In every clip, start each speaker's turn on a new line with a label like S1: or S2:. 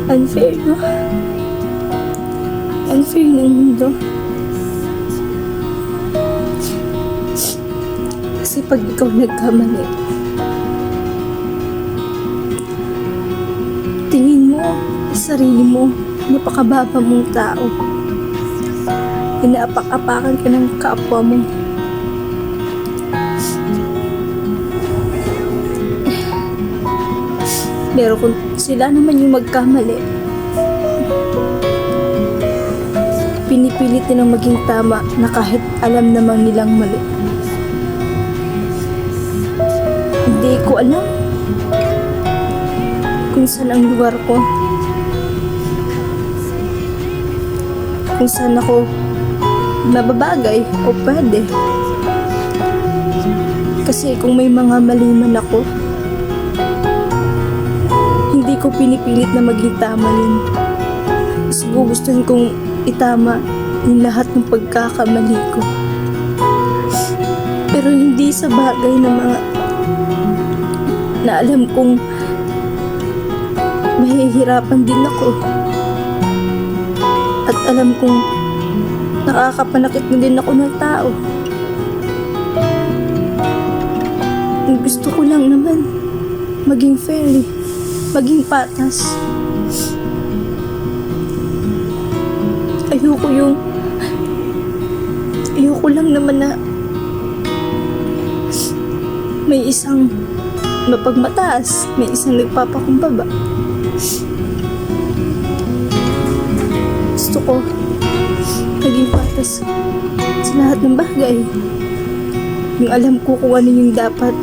S1: Unfair, no? Unfair ng mundo. Kasi pag ikaw nagkamali, tingin mo sa sarili mo, napakababa mong tao. Inaapak-apakan ka ng kapwa mo. Pero kung sila naman yung magkamali, pinipilit nilang maging tama na kahit alam namang nilang mali. Hindi ko alam kung saan ang lugar ko, kung saan ako mababagay o pwede. Kasi kung may mga mali man ako, hindi ko pinipilit na maging tama yun. Kasi gugustuhin kong itama yung lahat ng pagkakamali ko. Pero hindi sa bagay na mga na alam kong mahihirapan din ako. At alam kong nakakapanakit na din ako ng tao. Ang gusto ko lang naman maging fair, maging patas. Ayoko lang naman na may isang mapagmataas, may isang nagpapakumbaba. Gusto ko maging patas sa lahat ng bagay. Yung alam ko kung ano yung dapat,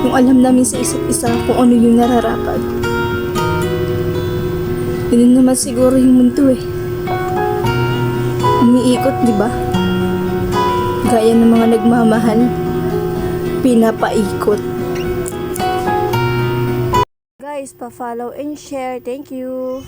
S1: yung alam namin sa isa't isa kung ano yung nararapat. Yun naman siguro yung mundo eh. Umiikot, di ba? Gaya ng mga nagmamahal, pinapaikot. Guys, pa-follow and share. Thank you.